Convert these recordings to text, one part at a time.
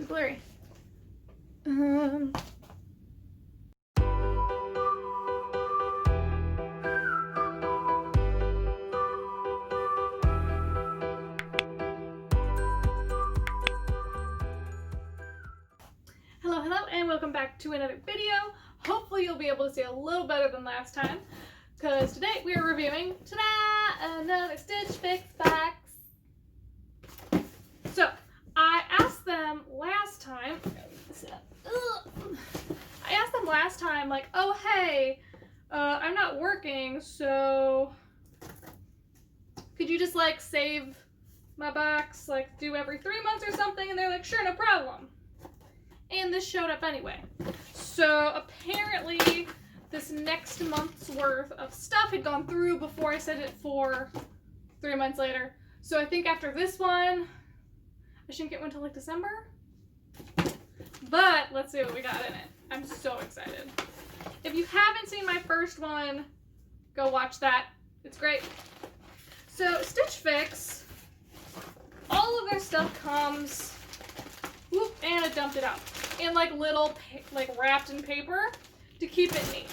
really blurry. Hello, and welcome back to another video. Hopefully you'll be able to see a little better than last time, because today we are reviewing, ta-da, another Stitch Fix box. So, I asked them last time, like, oh hey, I'm not working, so could you just like save my box, like do every 3 months or something? And they're like, sure, no problem. And this showed up anyway. So apparently this next month's worth of stuff had gone through before I sent it for 3 months later. So I think after this one, I shouldn't get one until like December. But let's see what we got in it. I'm so excited. If you haven't seen my first one, go watch that. It's great. So Stitch Fix, all of their stuff comes, whoop, and I dumped it out, in like little, like wrapped in paper to keep it neat.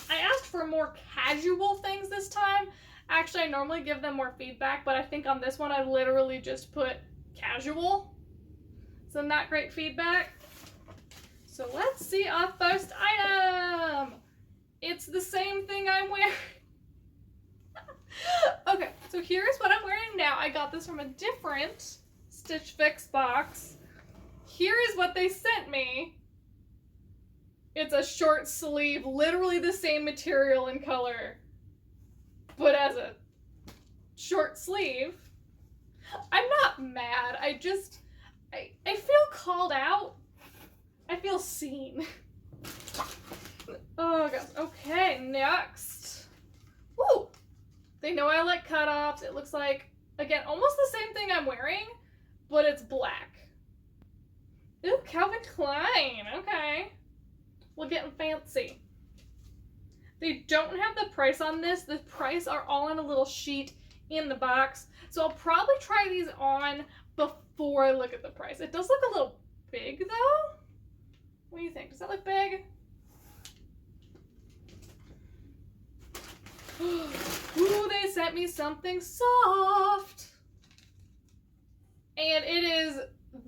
I asked for more casual things this time. Actually, I normally give them more feedback, but I think on this one I literally just put casual. So not great feedback. So let's see our first item. It's the same thing I'm wearing. Okay, so here's what I'm wearing now. I got this from a different Stitch Fix box. Here is what they sent me. It's a short sleeve, literally the same material and color, but as a short sleeve. I'm not mad. I feel called out. I feel seen. Oh gosh. Okay, next. Woo! They know I like cutoffs. It looks like, again, almost the same thing I'm wearing, but it's black. Ooh, Calvin Klein. Okay. We're getting fancy. They don't have the price on this. The price are all on a little sheet in the box. So I'll probably try these on before I look at the price. It does look a little big though. What do you think? Does that look big? Ooh, they sent me something soft. And it is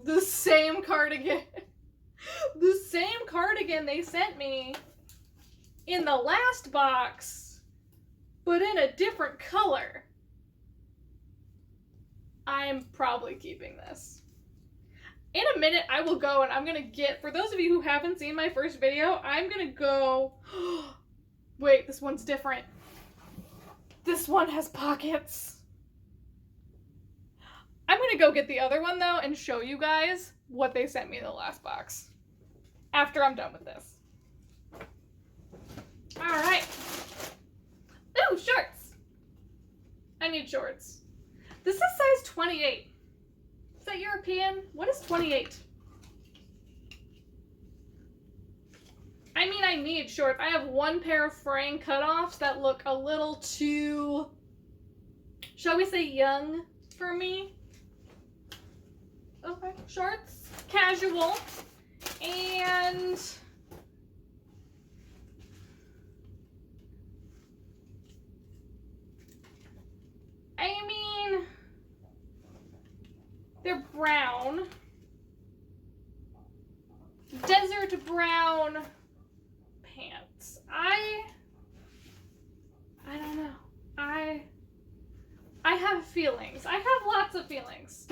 the same cardigan. The same cardigan they sent me in the last box, but in a different color. I'm probably keeping this. In a minute, I will go and I'm gonna get, for those of you who haven't seen my first video, I'm gonna go, wait, this one's different. This one has pockets. I'm gonna go get the other one though and show you guys what they sent me in the last box after I'm done with this. All right. Ooh, shorts. I need shorts. This is size 28. Is that European? What is 28? I mean, I need shorts. I have one pair of fraying cutoffs that look a little too, shall we say, young for me. Okay, shorts, casual, and I mean, they're brown, desert brown pants. I don't know. I have feelings. I have lots of feelings.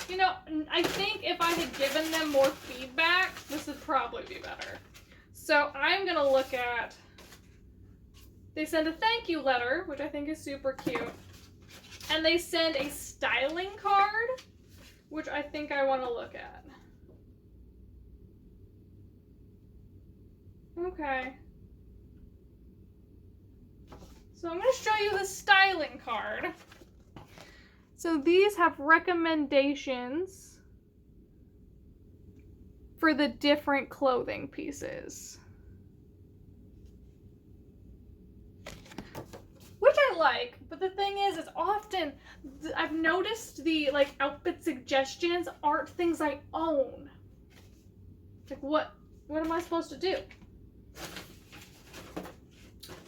You know, I think if I had given them more feedback, this would probably be better. So I'm gonna look at, they send a thank you letter, which I think is super cute. And they send a styling card, which I think I want to look at. Okay. So I'm going to show you the styling card. So these have recommendations for the different clothing pieces, which I like, but the thing is often I've noticed the like outfit suggestions aren't things I own. Like, what am I supposed to do?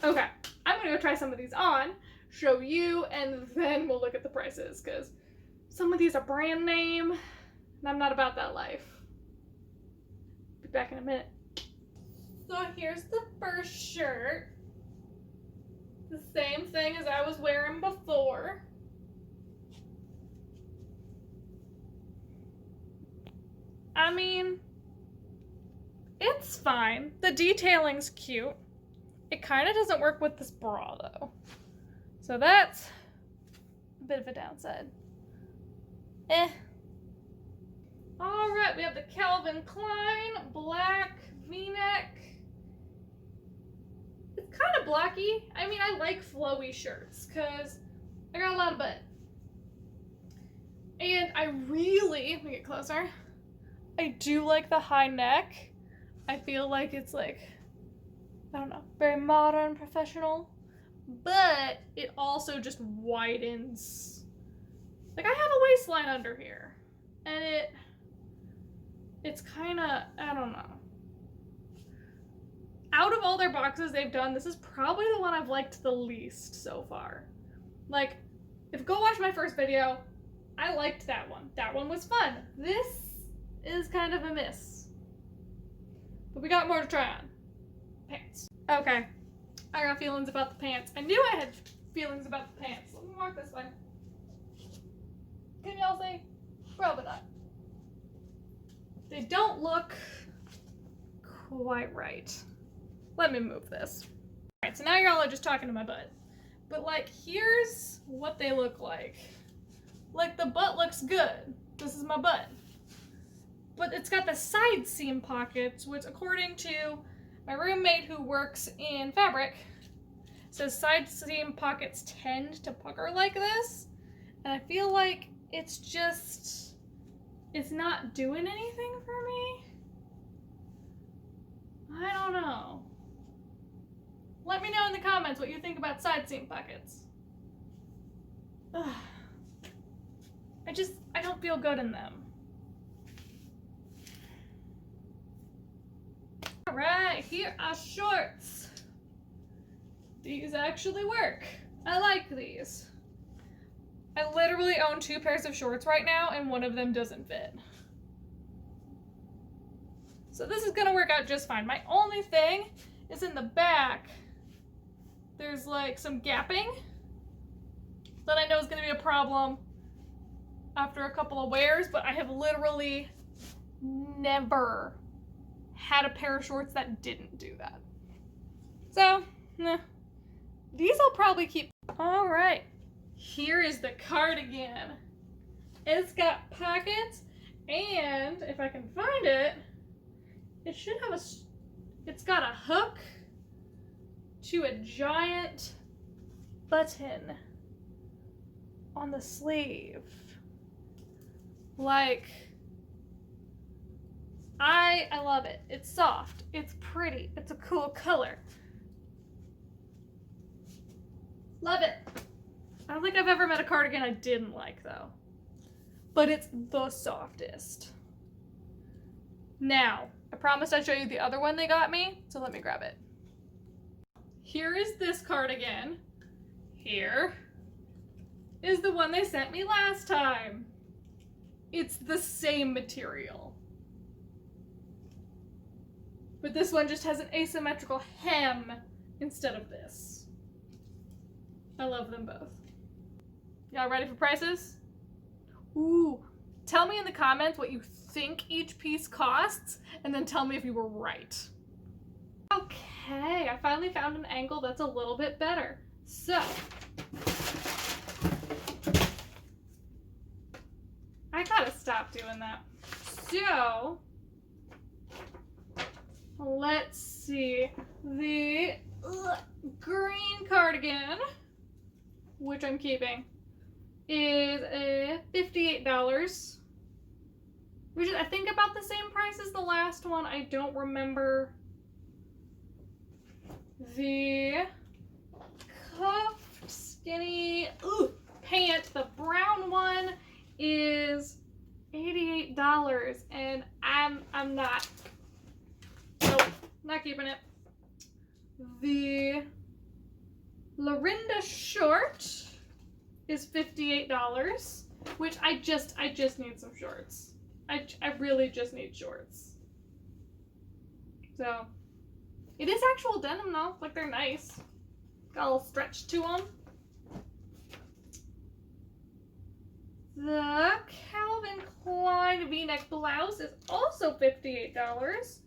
Okay, I'm gonna go try some of these on, show you, and then we'll look at the prices, because some of these are brand name, and I'm not about that life. Be back in a minute. So here's the first shirt. The same thing as I was wearing before. I mean, it's fine. The detailing's cute. It kind of doesn't work with this bra though. So that's a bit of a downside. Alright, we have the Calvin Klein black V-neck. It's kind of blocky. I mean, I like flowy shirts because I got a lot of butt. And I really, let me get closer. I do like the high neck. I feel like it's like, I don't know, very modern, professional. But it also just widens. Like, I have a waistline under here. And it's kind of, I don't know. Out of all their boxes they've done, this is probably the one I've liked the least so far. Like, if you go watch my first video, I liked that one. That one was fun. This is kind of a miss. But we got more to try on. Pants. Okay. I got feelings about the pants. I knew I had feelings about the pants. Let me walk this way. Can y'all see? Probably not. They don't look quite right. Let me move this. Alright, so now y'all are just talking to my butt. But like, here's what they look like. Like, the butt looks good. This is my butt. But it's got the side seam pockets, which according to my roommate who works in fabric, says side seam pockets tend to pucker like this. And I feel like it's just, it's not doing anything for me. I don't know. Let me know in the comments what you think about side seam pockets. Ugh. I don't feel good in them. Alright, here are shorts. These actually work. I like these. I literally own 2 pairs of shorts right now and one of them doesn't fit. So this is gonna work out just fine. My only thing is in the back. There's like some gapping that I know is gonna be a problem after a couple of wears, but I have literally never had a pair of shorts that didn't do that. So, these I'll probably keep. All right, here is the cardigan. It's got pockets, and if I can find it, it should have it's got a hook to a giant button on the sleeve. Like, I love it. It's soft, it's pretty, it's a cool color. Love it. I don't think I've ever met a cardigan I didn't like though. But it's the softest. Now, I promised I'd show you the other one they got me, so let me grab it. Here is this cardigan. Here is the one they sent me last time. It's the same material. But this one just has an asymmetrical hem instead of this. I love them both. Y'all ready for prices? Ooh, tell me in the comments what you think each piece costs, and then tell me if you were right. Okay, I finally found an angle that's a little bit better. So, I gotta stop doing that. So, let's see. The green cardigan, which I'm keeping, is $58. Which is, I think, about the same price as the last one. I don't remember. The cuffed skinny pant, the brown one, is $88, and I'm not Not keeping it. The Lorinda short is $58, which I just need some shorts. I really just need shorts. So, it is actual denim though. Like, they're nice. Got a little stretch to them. The Calvin Klein V-neck blouse is also $58.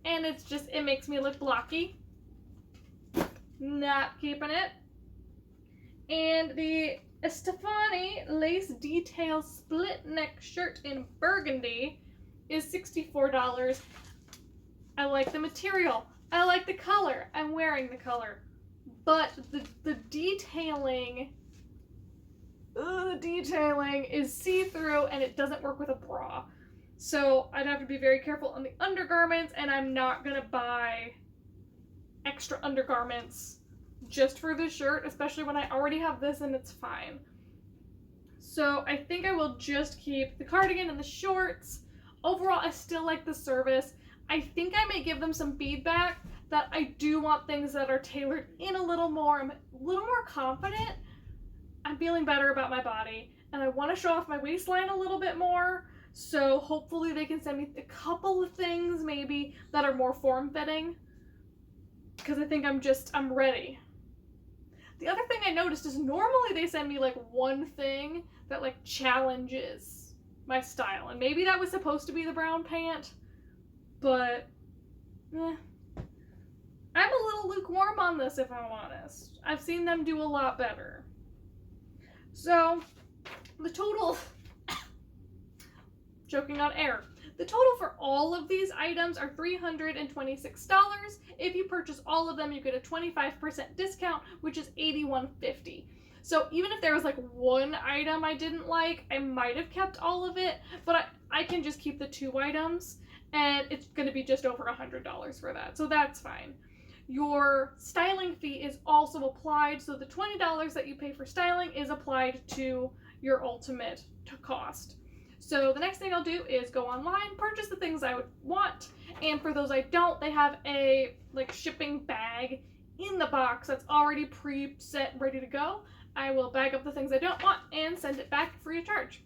And it's just, it makes me look blocky. Not keeping it. And the Estefani lace detail split neck shirt in burgundy is $64. I like the material. I like the color. I'm wearing the color. But the detailing is see-through and it doesn't work with a bra. So I'd have to be very careful on the undergarments, and I'm not gonna buy extra undergarments just for this shirt, especially when I already have this and it's fine. So I think I will just keep the cardigan and the shorts. Overall, I still like the service. I think I may give them some feedback that I do want things that are tailored in a little more. I'm a little more confident. I'm feeling better about my body, and I want to show off my waistline a little bit more. So hopefully they can send me a couple of things maybe that are more form-fitting, because I think I'm ready. The other thing I noticed is normally they send me like one thing that like challenges my style, and maybe that was supposed to be the brown pant, but I'm a little lukewarm on this, if I'm honest. I've seen them do a lot better. So the total, choking on air. The total for all of these items are $326. If you purchase all of them, you get a 25% discount, which is $81.50. So even if there was like one item I didn't like, I might have kept all of it, but I can just keep the 2 items, and it's going to be just over $100 for that. So that's fine. Your styling fee is also applied, so the $20 that you pay for styling is applied to your ultimate cost. So the next thing I'll do is go online, purchase the things I would want, and for those I don't, they have a like shipping bag in the box that's already pre-set, ready to go. I will bag up the things I don't want and send it back free of charge.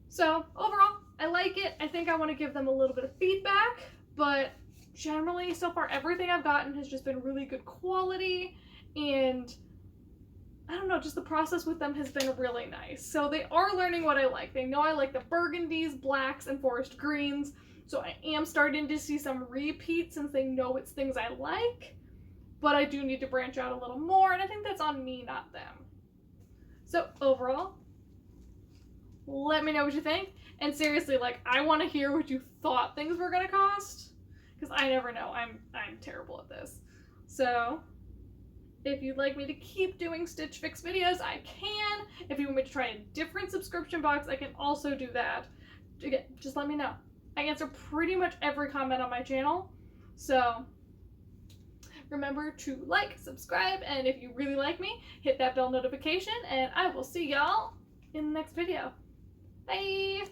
So overall, I like it. I think I want to give them a little bit of feedback, but generally so far everything I've gotten has just been really good quality, and I don't know, just the process with them has been really nice. So they are learning what I like. They know I like the burgundies, blacks, and forest greens. So I am starting to see some repeats since they know it's things I like. But I do need to branch out a little more, and I think that's on me, not them. So overall, let me know what you think. And seriously, like, I want to hear what you thought things were going to cost, because I never know. I'm terrible at this. So if you'd like me to keep doing Stitch Fix videos, I can. If you want me to try a different subscription box, I can also do that. Again, just let me know. I answer pretty much every comment on my channel. So remember to like, subscribe, and if you really like me, hit that bell notification, and I will see y'all in the next video. Bye!